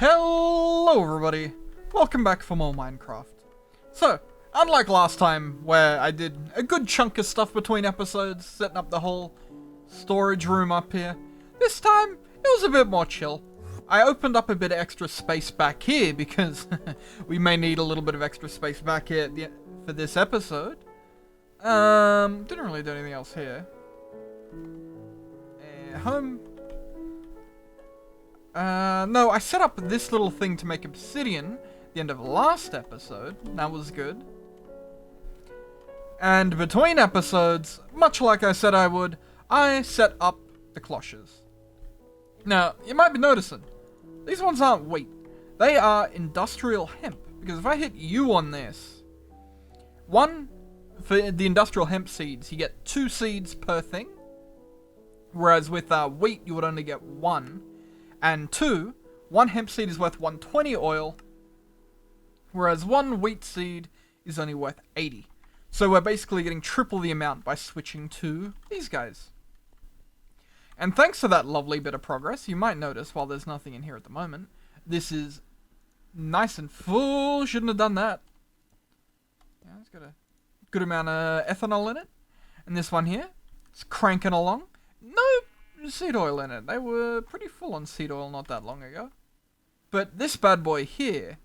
Hello everybody, welcome back for more Minecraft. So, unlike last time where I did a good chunk of stuff between episodes, setting up the whole storage room up here, this time it was a bit more chill. I opened up a bit of extra space back here because we may need a little bit of extra space back here for this episode. Didn't really do anything else here. Home. No, I set up this little thing to make obsidian at the end of last episode. That was good. And between episodes, much like I said I would, I set up the cloches. Now, you might be noticing, these ones aren't wheat. They are industrial hemp. Because if I hit U on this, for the industrial hemp seeds, you get 2 seeds per thing. Whereas with wheat, you would only get 1. And 2, 1 hemp seed is worth 120 oil, whereas 1 wheat seed is only worth 80. So we're basically getting triple the amount by switching to these guys. And thanks to that lovely bit of progress, you might notice, while there's nothing in here at the moment, this is nice and full. Shouldn't have done that. Yeah, it's got a good amount of ethanol in it. And this one here, it's cranking along. No seed oil in it. They were pretty full on seed oil not that long ago. But this bad boy here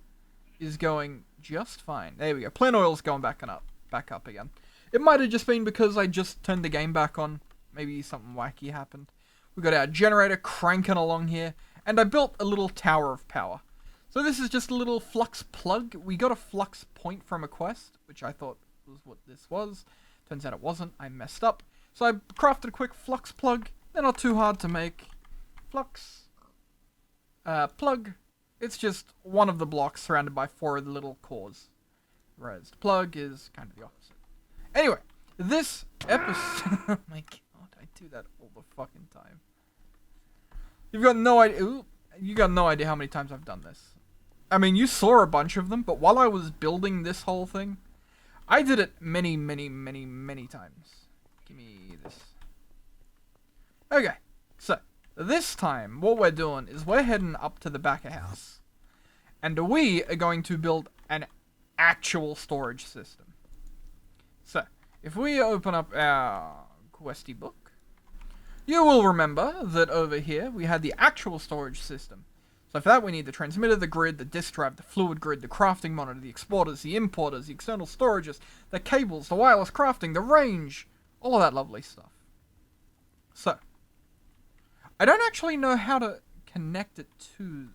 is going just fine. There we go. Plant oil's going back up again. It might have just been because I just turned the game back on. Maybe something wacky happened. We got our generator cranking along here, and I built a little tower of power. So this is just a little flux plug. We got a flux point from a quest, which I thought was what this was. Turns out it wasn't. I messed up. So I crafted a quick flux plug. They're not too hard to make. Flux. Plug. It's just one of the blocks surrounded by 4 of the little cores. Whereas the plug is kind of the opposite. Anyway, this episode... Oh my god, I do that all the fucking time. You've got no idea... Ooh, you got no idea how many times I've done this. I mean, you saw a bunch of them, but while I was building this whole thing, I did it many, many, many, many times. Give me this. Okay, so this time what we're doing is we're heading up to the back of house. And we are going to build an actual storage system. So, if we open up our questy book, you will remember that over here we had the actual storage system. So for that we need the transmitter, the grid, the disk drive, the fluid grid, the crafting monitor, the exporters, the importers, the external storages, the cables, the wireless crafting, the range, all of that lovely stuff. So, I don't actually know how to connect it to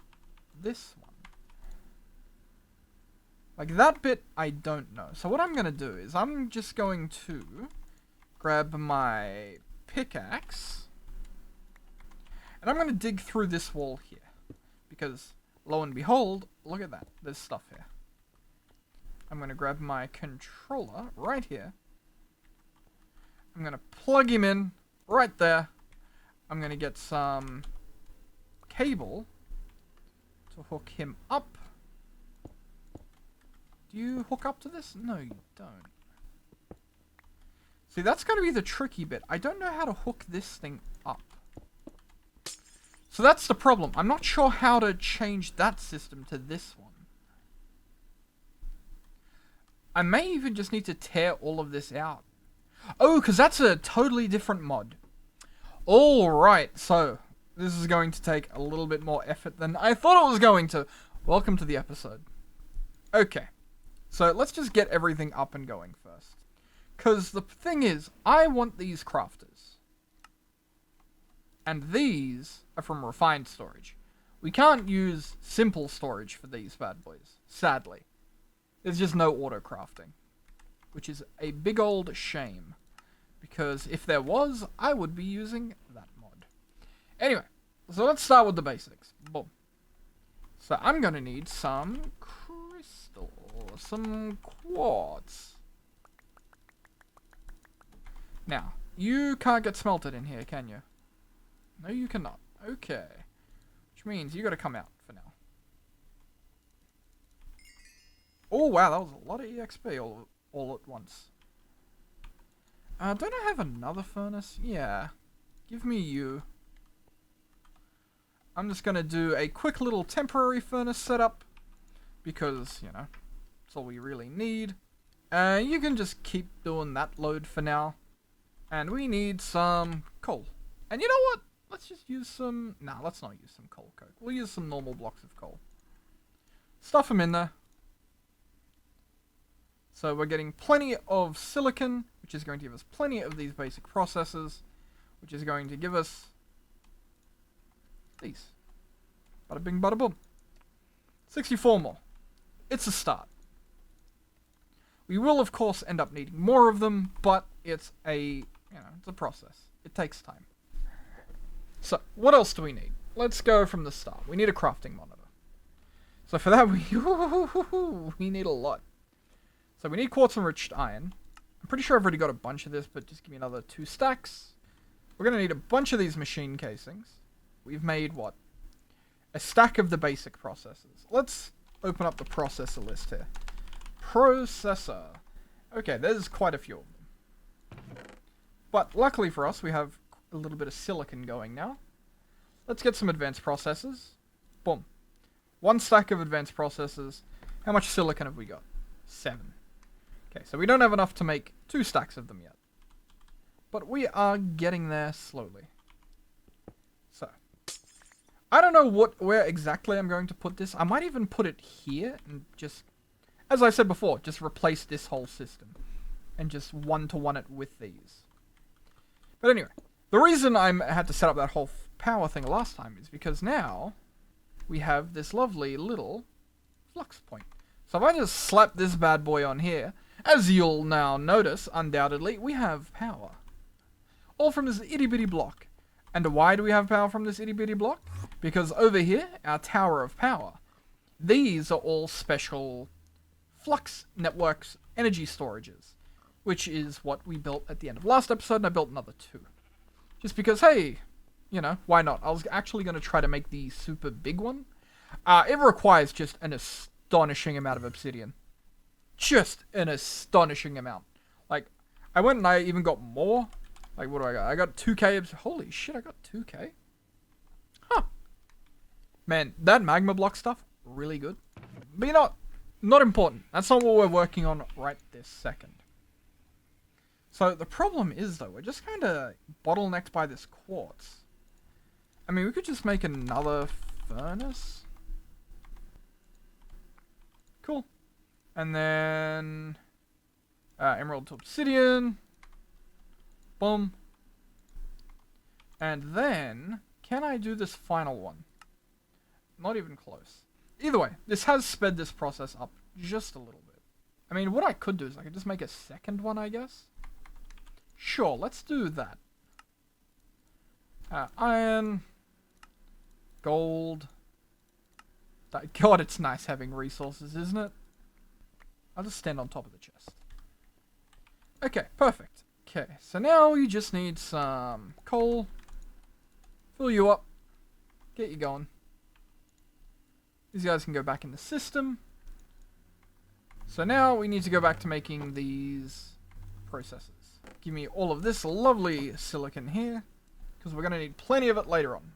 this one. Like, that bit, I don't know. So what I'm going to do is I'm just going to grab my pickaxe. And I'm going to dig through this wall here. Because, lo and behold, look at that. There's stuff here. I'm going to grab my controller right here. I'm going to plug him in right there. I'm going to get some cable to hook him up. Do you hook up to this? No, you don't. See, that's going to be the tricky bit. I don't know how to hook this thing up. So that's the problem. I'm not sure how to change that system to this one. I may even just need to tear all of this out. Oh, because that's a totally different mod. Alright, so this is going to take a little bit more effort than I thought it was going to. Welcome to the episode. Okay, so let's just get everything up and going first. Because the thing is, I want these crafters. And these are from refined storage. We can't use simple storage for these bad boys, sadly. There's just no auto crafting. Which is a big old shame. Because if there was, I would be using that mod. Anyway, so let's start with the basics. Boom. So I'm going to need some crystal, some quartz. Now, you can't get smelted in here, can you? No, you cannot. Okay. Which means you got to come out for now. Oh, wow, that was a lot of EXP all at once. Don't I have another furnace? Yeah. Give me you. I'm just going to do a quick little temporary furnace setup. Because, you know, that's all we really need. You can just keep doing that load for now. And we need some coal. And you know what? Let's just use some... Nah, let's not use some coal coke. We'll use some normal blocks of coal. Stuff them in there. So we're getting plenty of silicon, which is going to give us plenty of these basic processes, which is going to give us these. Bada bing, bada boom. 64 more. It's a start. We will, of course, end up needing more of them, but it's it's a process. It takes time. So, what else do we need? Let's go from the start. We need a crafting monitor. So for that, we need a lot. So we need quartz enriched iron. I'm pretty sure I've already got a bunch of this, but just give me another 2 stacks. We're going to need a bunch of these machine casings. We've made, what? A stack of the basic processors. Let's open up the processor list here. Processor. Okay, there's quite a few of them. But luckily for us, we have a little bit of silicon going now. Let's get some advanced processors. Boom. 1 stack of advanced processors. How much silicon have we got? 7. Okay, so we don't have enough to make 2 stacks of them yet. But we are getting there slowly. So, I don't know where exactly I'm going to put this. I might even put it here and just, as I said before, just replace this whole system. And just one-to-one it with these. But anyway, the reason I had to set up that whole power thing last time is because now we have this lovely little flux point. So if I just slap this bad boy on here, as you'll now notice, undoubtedly, we have power. All from this itty-bitty block. And why do we have power from this itty-bitty block? Because over here, our tower of power, these are all special flux networks energy storages, which is what we built at the end of last episode, and I built another 2. Just because, hey, you know, why not? I was actually going to try to make the super big one. It requires just an astonishing amount of obsidian. Just an astonishing amount. Like, I went and I even got more. Like, what do I got? I got 2k. Holy shit, I got 2k? Huh. Man, that magma block stuff, really good. But you know what? Not important. That's not what we're working on right this second. So, the problem is, though, we're just kind of bottlenecked by this quartz. I mean, we could just make another furnace. Cool. And then emerald to obsidian. Boom. And then, can I do this final one? Not even close. Either way, this has sped this process up just a little bit. I mean, what I could do is I could just make a second one, I guess. Sure, let's do that. Iron. Gold. God, it's nice having resources, isn't it? I'll just stand on top of the chest. Okay, perfect. Okay, so now you just need some coal. Fill you up. Get you going. These guys can go back in the system. So now we need to go back to making these processes. Give me all of this lovely silicon here, because we're going to need plenty of it later on.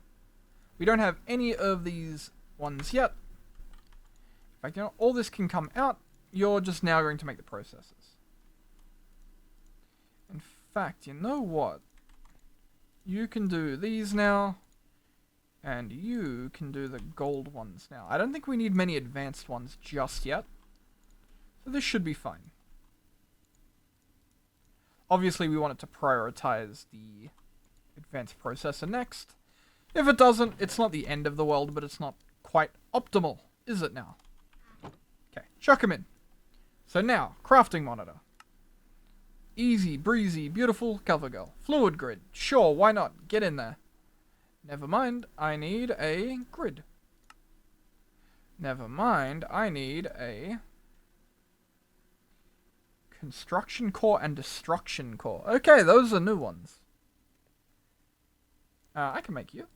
We don't have any of these ones yet. In fact, you know, all this can come out. You're just now going to make the processes. In fact, you know what? You can do these now. And you can do the gold ones now. I don't think we need many advanced ones just yet. So this should be fine. Obviously, we want it to prioritize the advanced processor next. If it doesn't, it's not the end of the world, but it's not quite optimal, is it now? Okay, chuck them in. So now, crafting monitor. Easy, breezy, beautiful cover girl. Fluid grid. Sure, why not? Get in there. Never mind, I need a grid. Never mind, I need a construction core and destruction core. Okay, those are new ones. I can make you.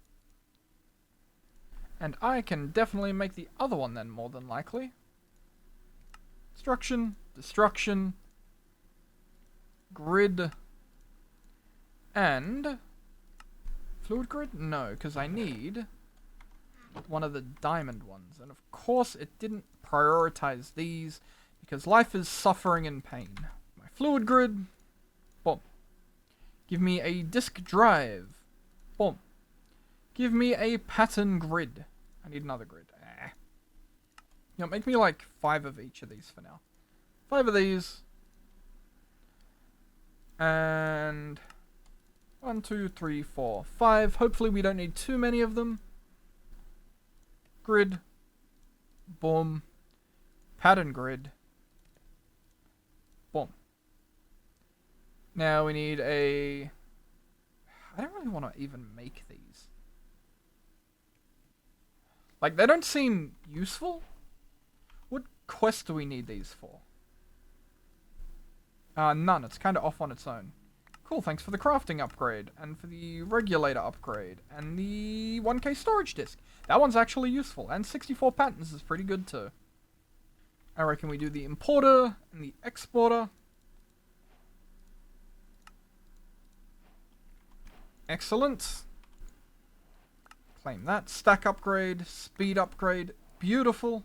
And I can definitely make the other one then, more than likely. Destruction, destruction, grid, and fluid grid? No, because I need one of the diamond ones. And of course it didn't prioritize these because life is suffering and pain. My fluid grid. Boom. Give me a disk drive. Boom. Give me a pattern grid. I need another grid. You know, make me like 5 of each of these for now. 5 of these. And 1, 2, 3, 4, 5. Hopefully we don't need too many of them. Grid. Boom. Pattern grid. Boom. Now we need a... I don't really want to even make these. Like, they don't seem useful. What quest do we need these for? None. It's kind of off on its own. Cool, thanks for the crafting upgrade, and for the regulator upgrade, and the 1K storage disk. That one's actually useful, and 64 patents is pretty good too. I reckon we do the importer and the exporter. Excellent. Claim that. Stack upgrade, speed upgrade, beautiful.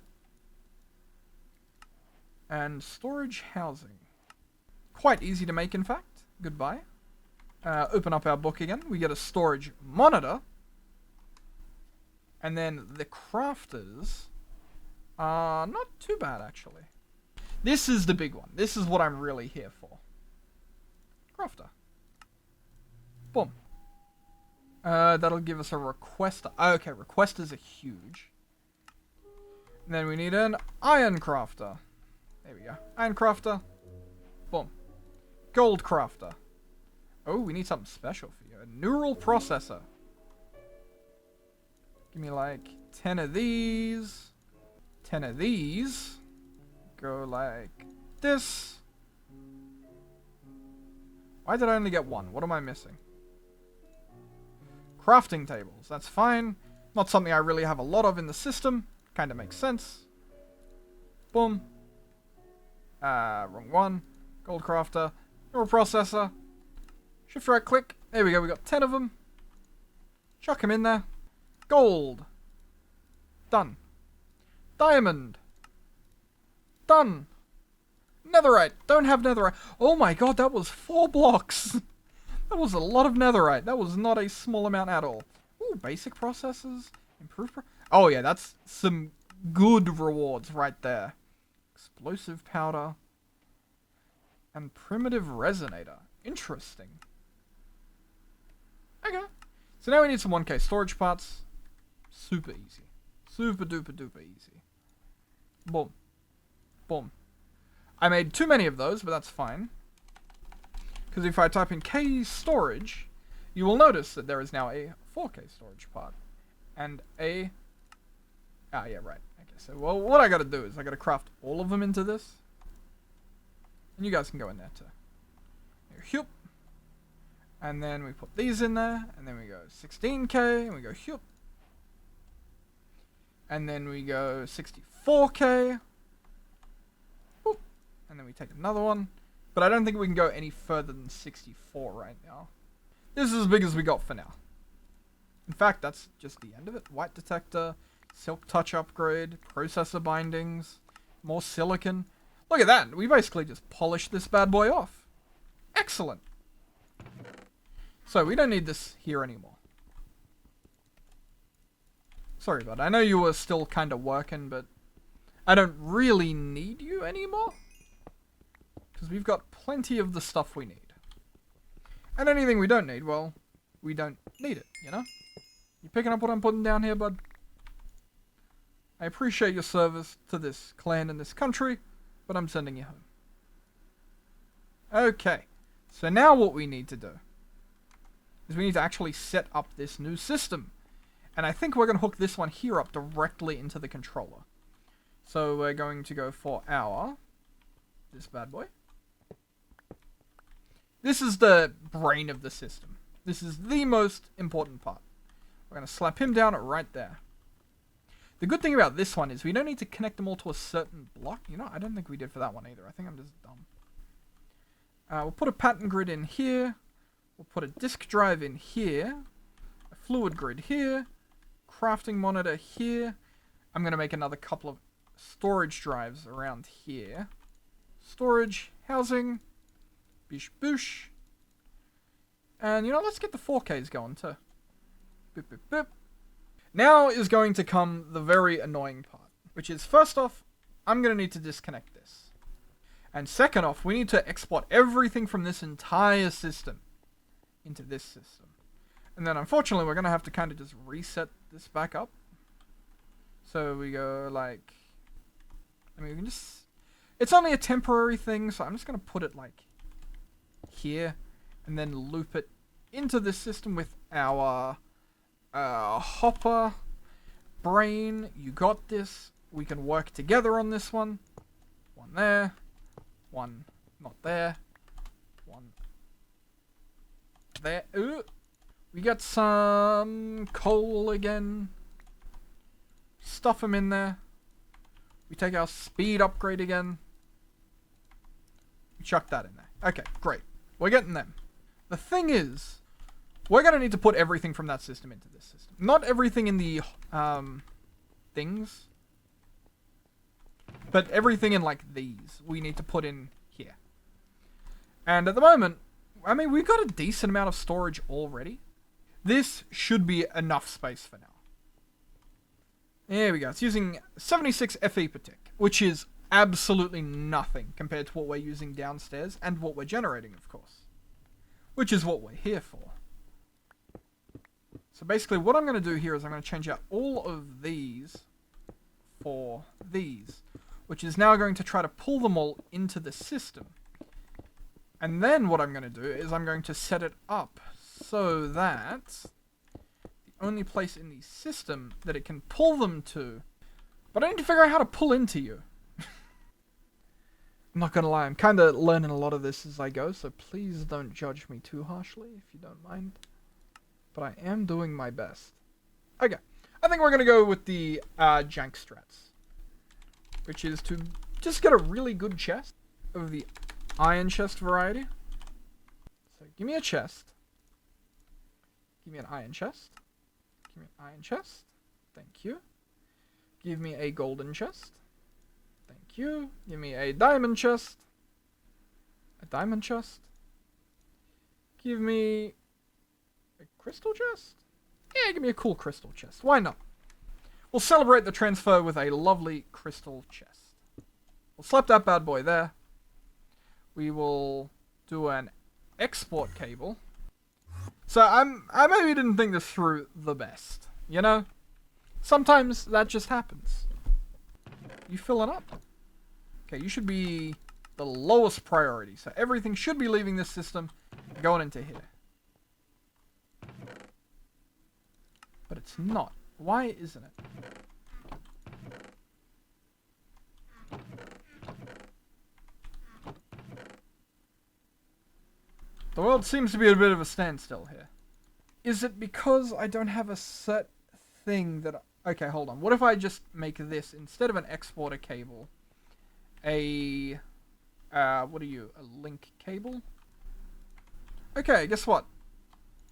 And storage housing. Quite easy to make, in fact. Goodbye. Open up our book again. We get a storage monitor. And then the crafters are not too bad, actually. This is the big one. This is what I'm really here for. Crafter. Boom. That'll give us a requester. Okay, requesters are huge. And then we need an iron crafter. There we go. Iron crafter. Boom. Gold crafter. Oh, we need something special for you. A neural processor. Give me like 10 of these. 10 of these. Go like this. Why did I only get one? What am I missing? Crafting tables. That's fine. Not something I really have a lot of in the system. Kind of makes sense. Boom. Wrong one. Gold crafter. Neural processor. Shift right click. There we go. We got 10 of them. Chuck them in there. Gold. Done. Diamond. Done. Netherite. Don't have netherite. Oh my god, that was 4 blocks. That was a lot of netherite. That was not a small amount at all. Ooh, basic processes. Improved oh yeah, that's some good rewards right there. Explosive powder. And primitive resonator. Interesting. Okay. So now we need some 1K storage parts. Super easy. Super duper duper easy. Boom. Boom. I made too many of those, but that's fine. Because if I type in K storage, you will notice that there is now a 4K storage part. And a... Ah, yeah, right. Okay, so well, what I gotta do is I gotta craft all of them into this. And you guys can go in there too. Here, and then we put these in there, and then we go 16K, and we go whoop. And then we go 64K. Whoop. And then we take another one. But I don't think we can go any further than 64 right now. This is as big as we got for now. In fact, that's just the end of it. White detector, silk touch upgrade, processor bindings, more silicon. Look at that. We basically just polished this bad boy off. Excellent. So we don't need this here anymore. Sorry, bud. I know you were still kind of working, but I don't really need you anymore. Because we've got plenty of the stuff we need. And anything we don't need, well, we don't need it, you know? You picking up what I'm putting down here, bud? I appreciate your service to this clan and this country, but I'm sending you home. Okay. So now what we need to do is we need to actually set up this new system. And I think we're going to hook this one here up directly into the controller. So we're going to go for this bad boy. This is the brain of the system. This is the most important part. We're going to slap him down right there. The good thing about this one is we don't need to connect them all to a certain block. You know, I don't think we did for that one either. I think I'm just dumb. We'll put a pattern grid in here. We'll put a disk drive in here. A fluid grid here. crafting monitor here. I'm going to make another couple of storage drives around here. Storage, housing, bish boosh. And, you know, let's get the 4Ks going too. Boop, boop, boop. Now is going to come the very annoying part, which is, first off, I'm going to need to disconnect this. And second off, we need to export everything from this entire system into this system. And then, unfortunately, we're going to have to kind of just reset this back up. So we go like... I mean, we can just... It's only a temporary thing, so I'm just going to put it like here. And then loop it into this system with our hopper. Brain, you got this. We can work together on this one. One there. One not there. One there. Ooh. We got some coal again. Stuff them in there. We take our speed upgrade again. We chuck that in there. Okay, great. We're getting them. The thing is, we're going to need to put everything from that system into this system. Not everything in the things, but everything in like these we need to put in here. And at the moment, I mean, we've got a decent amount of storage already. This should be enough space for now. There we go. It's using 76 FE per tick, which is absolutely nothing compared to what we're using downstairs and what we're generating, of course. Which is what we're here for. So basically what I'm going to do here is I'm going to change out all of these for these, which is now going to try to pull them all into the system. And then what I'm going to do is I'm going to set it up so that the only place in the system that it can pull them to... But I need to figure out how to pull into you. I'm not gonna lie, I'm kind of learning a lot of this as I go, so please don't judge me too harshly, if you don't mind. But I am doing my best. Okay, I think we're gonna go with the jank strats. Which is to just get a really good chest of the iron chest variety. So give me a chest. Give me an iron chest. Give me an iron chest. Thank you. Give me a golden chest. Thank you. Give me a diamond chest. A diamond chest. Give me a crystal chest? Yeah, give me a cool crystal chest. Why not? We'll celebrate the transfer with a lovely crystal chest. We'll slap that bad boy there. We will do an export cable. So I maybe didn't think this through the best. You know? Sometimes that just happens. You filling up? Okay, you should be the lowest priority. So everything should be leaving this system, going into here. But it's not. Why isn't it? The world seems to be at a bit of a standstill here. Is it because I don't have a set thing that... Okay, hold on. What if I just make this, instead of an exporter cable, a... what are you? A link cable? Okay, guess what?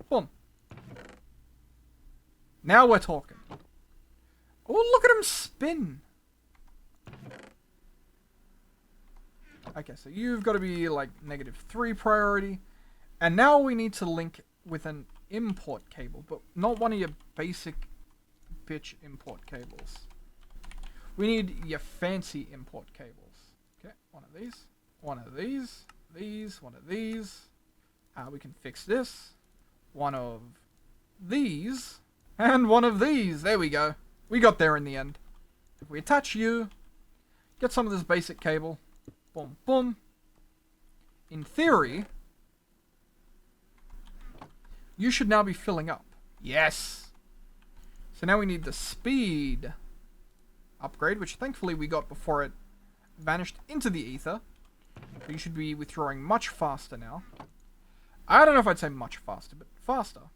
Boom. Now we're talking. Oh, look at him spin. Okay, so you've got to be like -3 priority. And now we need to link with an import cable, but not one of your basic bitch import cables. We need your fancy import cables. Okay, one of these, one of these, one of these. We can fix this. One of these, and one of these. There we go. We got there in the end. If we attach you, get some of this basic cable. Boom, boom. In theory, you should now be filling up. Yes! So now we need the speed upgrade, which thankfully we got before it vanished into the ether. So you should be withdrawing much faster now. I don't know if I'd say much faster, but faster.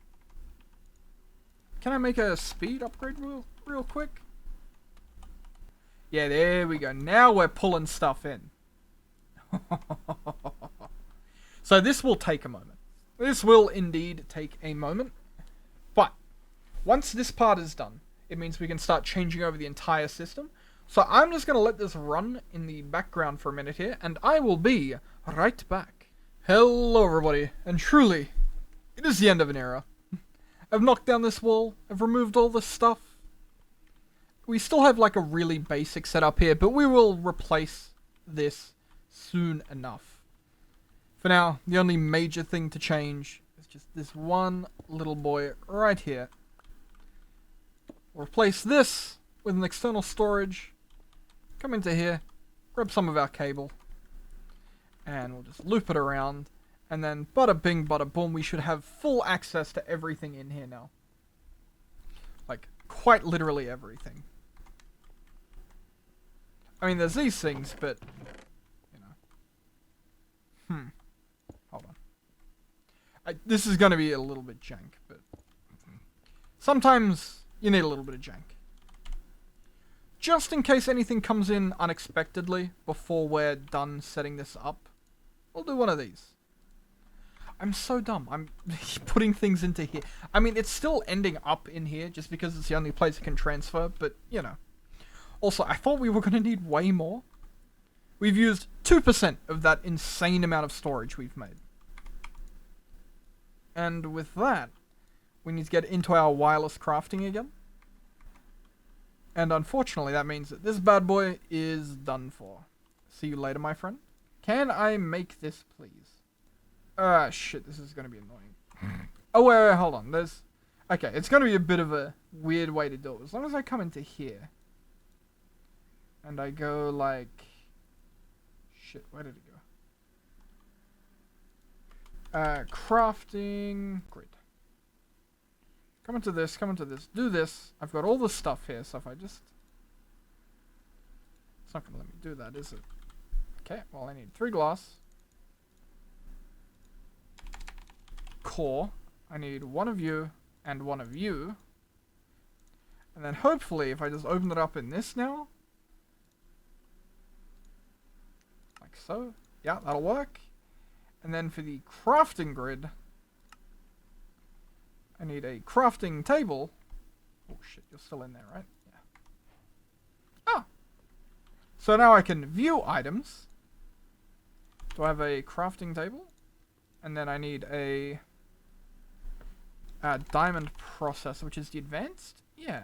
Can I make a speed upgrade real quick? Yeah, there we go. Now we're pulling stuff in. So this will take a moment. This will indeed take a moment. But once this part is done, it means we can start changing over the entire system. So I'm just going to let this run in the background for a minute here, and I will be right back. Hello everybody, and truly, it is the end of an era. I've knocked down this wall, I've removed all this stuff. We still have like a really basic setup here, but we will replace this soon enough. For now, the only major thing to change is just this one little boy right here. We'll replace this with an external storage. Come into here, grab some of our cable, and we'll just loop it around, and then bada bing bada boom, we should have full access to everything in here now. Like, quite literally everything. I mean, there's these things, but, you know. Hold on. This is going to be a little bit jank, but sometimes you need a little bit of jank. Just in case anything comes in unexpectedly before we're done setting this up, we'll do one of these. I'm so dumb. I'm putting things into here. I mean, it's still ending up in here just because it's the only place it can transfer, but, you know. Also, I thought we were going to need way more. We've used 2% of that insane amount of storage we've made. And with that, we need to get into our wireless crafting again. And unfortunately, that means that this bad boy is done for. See you later, my friend. Can I make this, please? Ah, shit, this is going to be annoying. Oh, wait, hold on. There's... Okay, it's going to be a bit of a weird way to do it. As long as I come into here. And I go like... Shit, where did it go? Crafting... Grid. Come into this, do this. I've got all the stuff here, so if I just... It's not going to let me do that, is it? Okay, well I need 3 glass. Core. I need 1 of you, and 1 of you. And then hopefully, if I just open it up in this now... Like so. Yeah, that'll work. And then for the crafting grid... I need a crafting table. Oh shit, you're still in there, right? Yeah. Ah! So now I can view items. Do I have a crafting table? And then I need a diamond processor, which is the advanced? Yeah.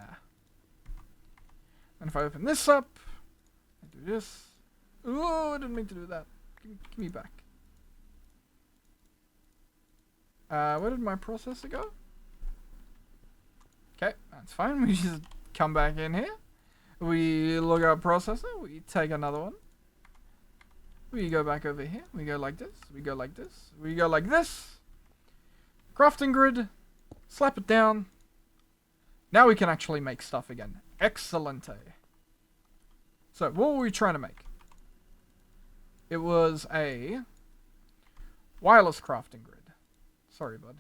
And if I open this up, I do this. Oh, I didn't mean to do that. Give me back. Where did my processor go? Okay, that's fine. We just come back in here. We log our processor. We take another one. We go back over here. We go like this. We go like this. We go like this. Crafting grid. Slap it down. Now we can actually make stuff again. Excellente. So, what were we trying to make? It was a wireless crafting grid. Sorry, bud.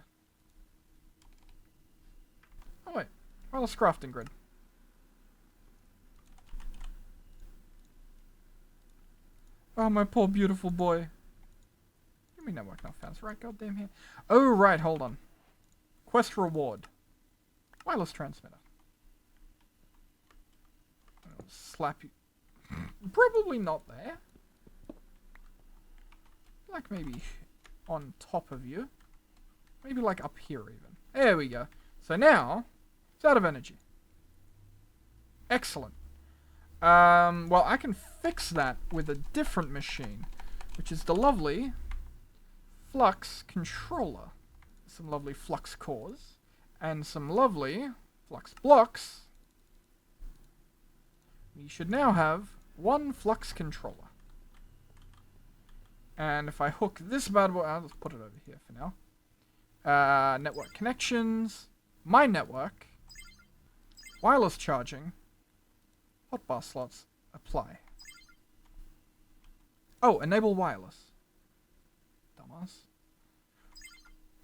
Oh wait, wireless crafting grid. Oh, my poor beautiful boy. Give me network not found, right? Goddamn here. Oh right, hold on. Quest reward. Wireless transmitter. I'll slap you. Probably not there. Like maybe on top of you. Maybe like up here even. There we go. So now, it's out of energy. Excellent. Well, I can fix that with a different machine, which is the lovely flux controller. Some lovely flux cores, and some lovely flux blocks. We should now have 1 flux controller. And if I hook this bad boy, I'll just put it over here for now. Network connections. My network, wireless charging, hotbar slots, apply. Oh, enable wireless. Dumbass.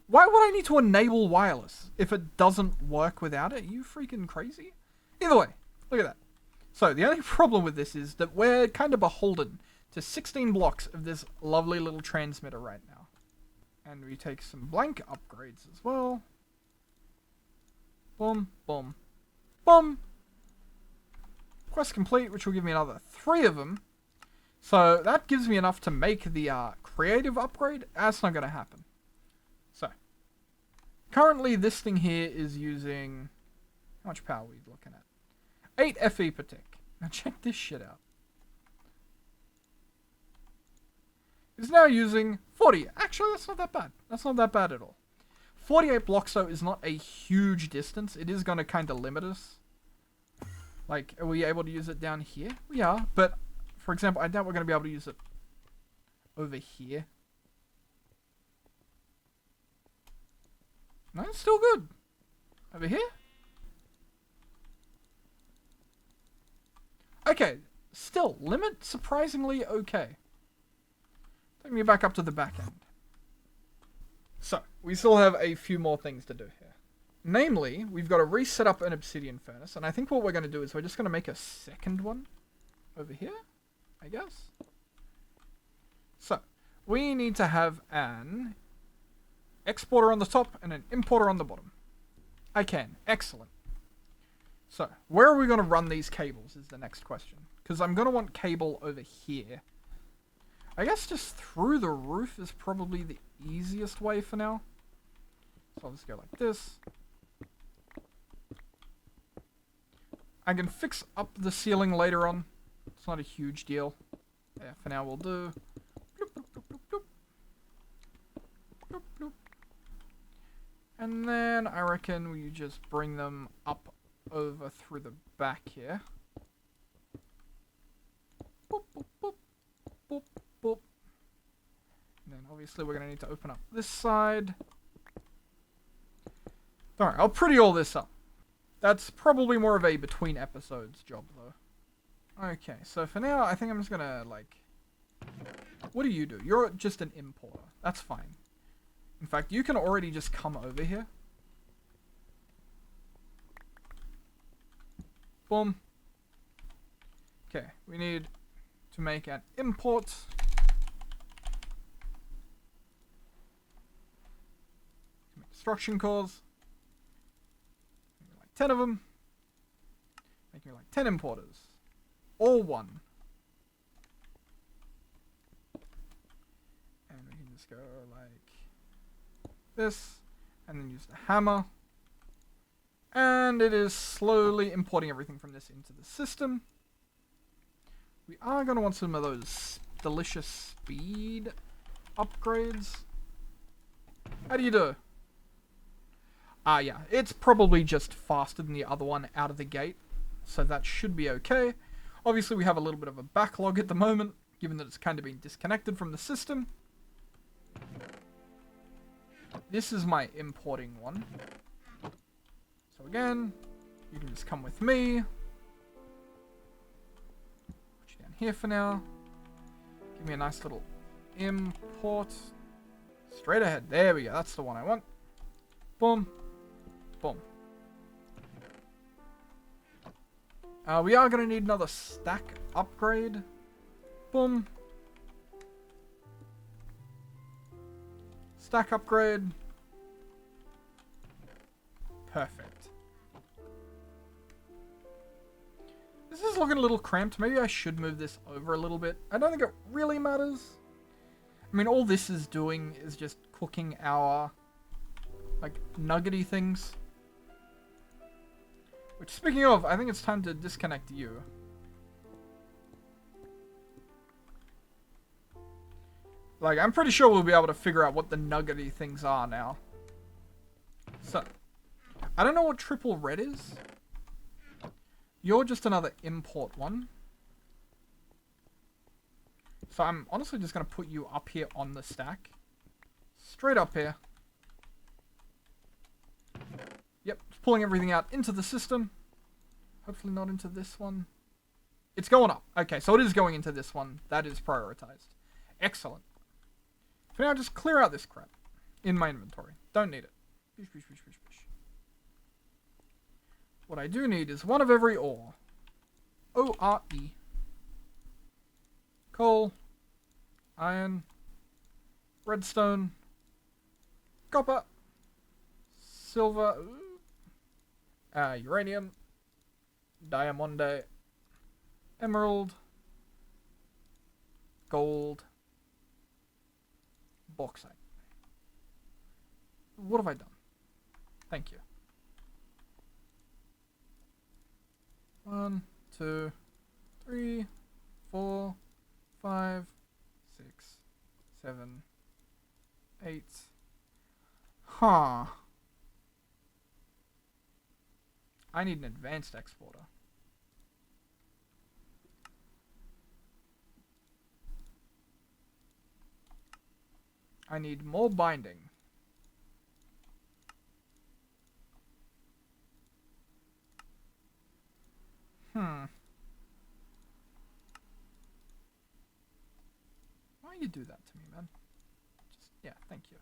Why would I need to enable wireless if it doesn't work without it? Are you freaking crazy? Either way, look at that. So, the only problem with this is that we're kind of beholden to 16 blocks of this lovely little transmitter right now. And we take some blank upgrades as well. Boom, boom, boom, Quest complete, which will give me another 3 of them. So that gives me enough to make the creative upgrade. That's not going to happen. So, currently this thing here is using... How much power are we looking at? 8 FE per tick. Now check this shit out. It's now using 40. Actually, that's not that bad. That's not that bad at all. 48 blocks, though, is not a huge distance. It is going to kind of limit us. Like, are we able to use it down here? We are, but, for example, I doubt we're going to be able to use it over here. No, it's still good. Over here? Okay, still, limit surprisingly okay. Take me back up to the back end. So, we still have a few more things to do here. Namely, we've got to reset up an obsidian furnace, and I think what we're going to do is we're just going to make a second one over here, I guess. So, we need to have an exporter on the top and an importer on the bottom. I can. Excellent. So, where are we going to run these cables is the next question. Because I'm going to want cable over here. I guess just through the roof is probably the easiest way for now. So I'll just go like this. I can fix up the ceiling later on. It's not a huge deal. Yeah, for now we'll do... Bloop, bloop, bloop, bloop, bloop. Bloop, bloop. And then I reckon we just bring them up over through the back here. Boop, boop, boop, boop, boop. And then obviously we're going to need to open up this side. Alright, I'll pretty all this up. That's probably more of a between episodes job though. Okay, so for now I think I'm just going to like... What do you do? You're just an importer. That's fine. In fact, you can already just come over here. Boom. Okay, we need to make an import. Make destruction cores. Make like 10 of them. Making like 10 importers. All one. And we can just go like this. And then use the hammer. And it is slowly importing everything from this into the system. We are going to want some of those delicious speed upgrades. How do you do? Yeah, it's probably just faster than the other one out of the gate. So that should be okay. Obviously we have a little bit of a backlog at the moment, given that it's kind of been disconnected from the system. This is my importing one. So again, you can just come with me. Put you down here for now. Give me a nice little import. Straight ahead. There we go. That's the one I want. Boom. Boom. We are going to need another stack upgrade. Boom. Stack upgrade. Perfect. This is looking a little cramped. Maybe I should move this over a little bit. I don't think it really matters. I mean, all this is doing is just cooking our, like, nuggety things. Which, speaking of, I think it's time to disconnect you. Like, I'm pretty sure we'll be able to figure out what the nuggety things are now. So, I don't know what triple red is. You're just another import one. So I'm honestly just going to put you up here on the stack. Straight up here. Yep, just pulling everything out into the system. Hopefully not into this one. It's going up. Okay, so it is going into this one. That is prioritized. Excellent. For now, just clear out this crap in my inventory. Don't need it. Bish, bish, bish, bish, bish. What I do need is one of every ore. O-R-E. Coal. Iron. Redstone. Copper. Silver. Uranium. Diamond. Emerald. Gold. Bauxite. What have I done? Thank you. 1, 2, 3, 4, 5, 6, 7, 8. Huh. I need an advanced exporter. I need more binding. Why you do that to me, man? Just, yeah, thank you.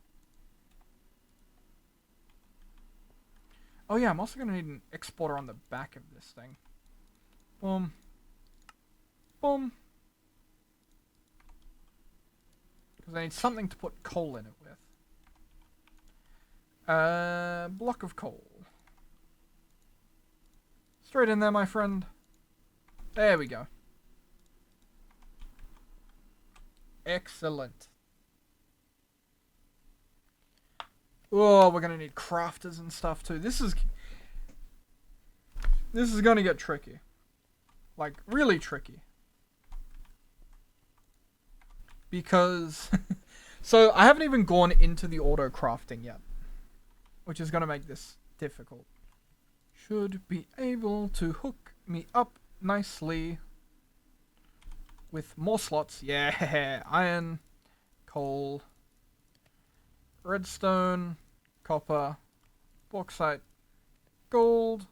Oh yeah, I'm also gonna need an exporter on the back of this thing. Boom. Boom. Because I need something to put coal in it with. Block of coal. Straight in there, my friend. There we go. Excellent. Oh, we're gonna need crafters and stuff too. This is gonna get tricky. Like, really tricky. Because so I haven't even gone into the auto crafting yet, which is gonna make this difficult. Should be able to hook me up nicely with more slots. Yeah, iron, coal, redstone, copper, bauxite, gold.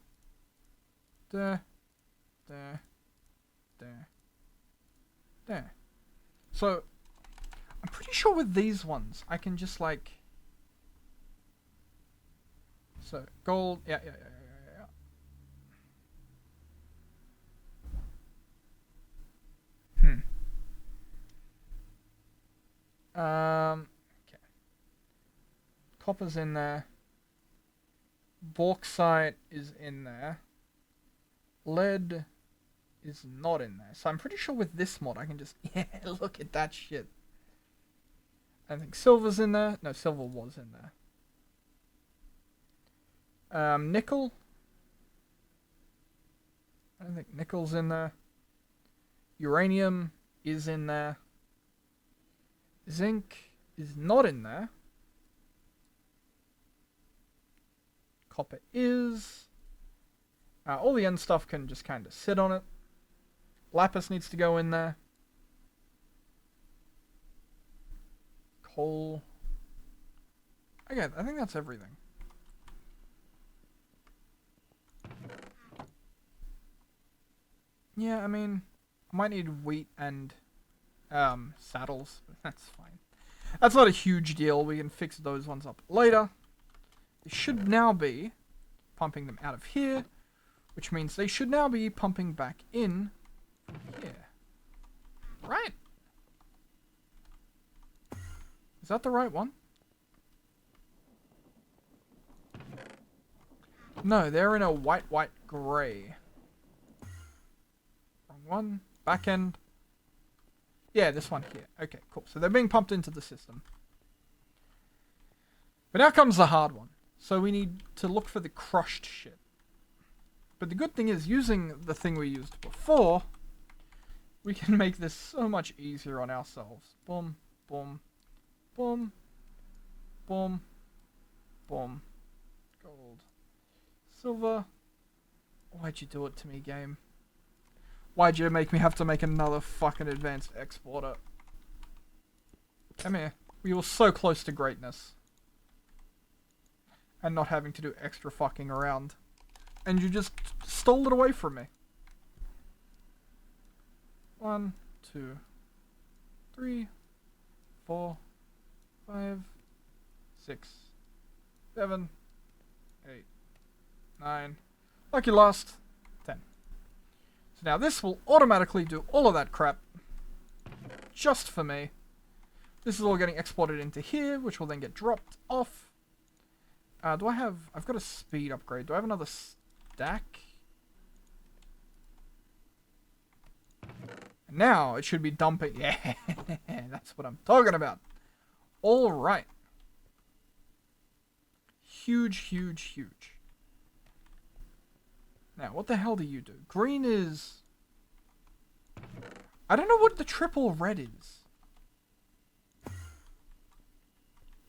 There. So I'm pretty sure with these ones I can just like, so gold, yeah. Okay. Copper's in there. Bauxite is in there. Lead is not in there. So I'm pretty sure with this mod I can just, yeah, look at that shit. I think silver's in there. No, silver was in there. Nickel. I don't think nickel's in there. Uranium is in there. Zinc is not in there. Copper is. All the end stuff can just kind of sit on it. Lapis needs to go in there. Coal. Okay, I think that's everything. Yeah, I mean, I might need wheat and saddles, but that's fine. That's not a huge deal. We can fix those ones up later. They should now be pumping them out of here, which means they should now be pumping back in from here. Right? Is that the right one? No, they're in a white, grey. Wrong one. Back end. Yeah, this one here. Okay, cool. So they're being pumped into the system. But now comes the hard one. So we need to look for the crushed shit. But the good thing is, using the thing we used before, we can make this so much easier on ourselves. Boom, boom, boom, boom, boom. Gold. Silver. Why'd you do it to me, game? Why'd you make me have to make another fucking advanced exporter? Come here. We were so close to greatness. And not having to do extra fucking around. And you just stole it away from me. 1, 2, 3, 4, 5, 6, 7, 8, 9. Lucky last. 10. So now this will automatically do all of that crap. Just for me. This is all getting exported into here, which will then get dropped off. Do I have... I've got a speed upgrade. Do I have another stack? Now it should be dumping. Yeah, that's what I'm talking about. All right. Huge, huge, huge. Now, what the hell do you do? Green is... I don't know what the triple red is.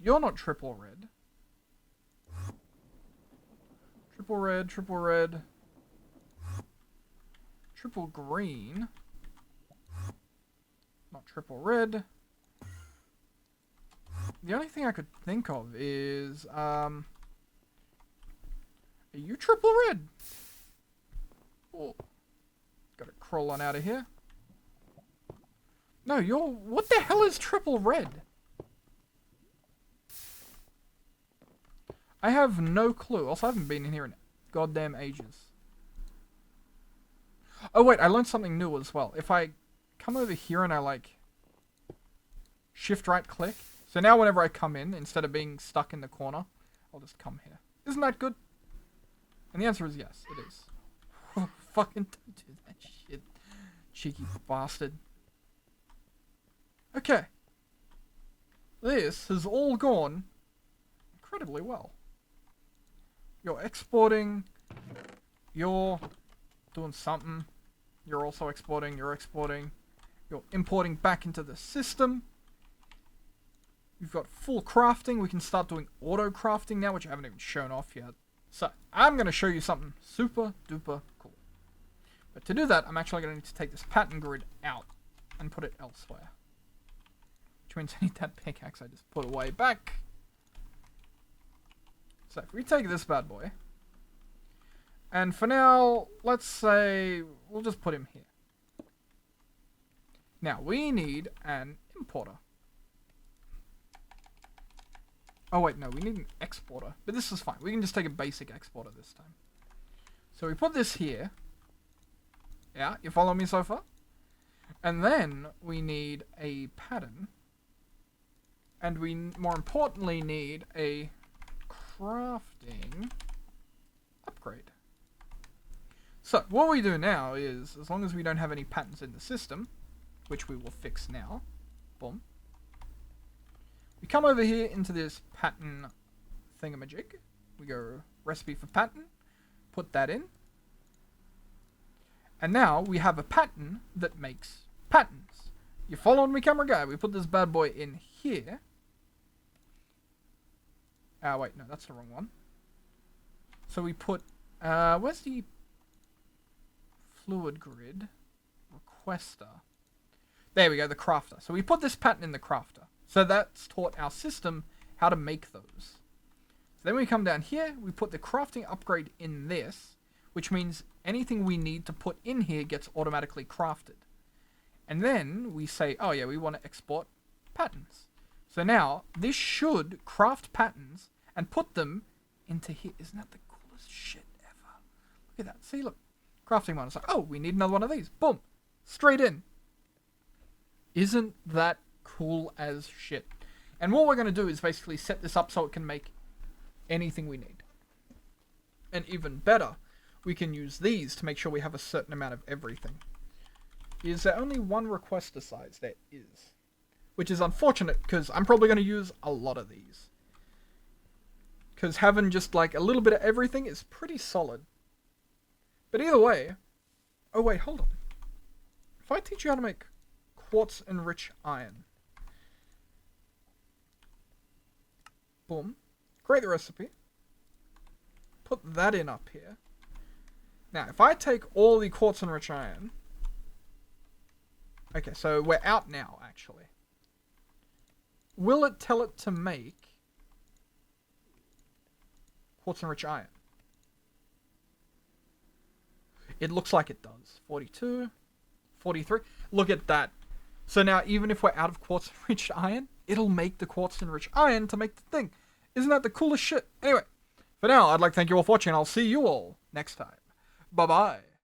You're not triple red. Triple red, triple red. Triple green. Not triple red. The only thing I could think of is, are you triple red? Oh. Gotta crawl on out of here. No, you're... What the hell is triple red? I have no clue. Also, I haven't been in here in goddamn ages. Oh, wait. I learned something new as well. If I come over here and I, like, shift right click. So now whenever I come in, instead of being stuck in the corner, I'll just come here. Isn't that good? And the answer is yes, it is. Oh, fucking don't do that shit. Cheeky bastard. Okay. This has all gone incredibly well. You're exporting. You're doing something. You're also exporting. You're exporting. You're importing back into the system. We've got full crafting. We can start doing auto crafting now, which I haven't even shown off yet. So, I'm going to show you something super duper cool. But to do that, I'm actually going to need to take this pattern grid out and put it elsewhere. Which means I need that pickaxe I just put away back. So, if we take this bad boy, and for now, let's say, we'll just put him here. Now, we need an importer. Oh wait, no, we need an exporter. But this is fine. We can just take a basic exporter this time. So we put this here. Yeah, you follow me so far? And then we need a pattern. And we, more importantly, need a crafting upgrade. So, what we do now is, as long as we don't have any patterns in the system, which we will fix now, boom. We come over here into this pattern thingamajig. We go recipe for pattern, put that in. And now we have a pattern that makes patterns. You following me, camera guy? We put this bad boy in here. Wait, no, that's the wrong one. So we put, where's the fluid grid? Requester. There we go, the crafter. So we put this pattern in the crafter. So that's taught our system how to make those. So then we come down here, we put the crafting upgrade in this, which means anything we need to put in here gets automatically crafted. And then we say, oh yeah, we want to export patterns. So now, this should craft patterns and put them into here. Isn't that the coolest shit ever? Look at that. See, look. Crafting one. It's like, oh, we need another one of these. Boom. Straight in. Isn't that cool as shit? And what we're going to do is basically set this up so it can make anything we need. And even better, we can use these to make sure we have a certain amount of everything. Is there only one requester size? There is. Which is unfortunate, because I'm probably going to use a lot of these. Because having just like a little bit of everything is pretty solid. But either way... Oh wait, hold on. If I teach you how to make quartz enriched iron. Boom. Create the recipe. Put that in up here. Now, if I take all the quartz enriched iron... Okay, so we're out now, actually. Will it tell it to make quartz enriched iron? It looks like it does. 42, 43. Look at that. So now, even if we're out of quartz enriched iron, it'll make the quartz enriched iron to make the thing. Isn't that the coolest shit? Anyway, for now, I'd like to thank you all for watching. I'll see you all next time. Bye-bye.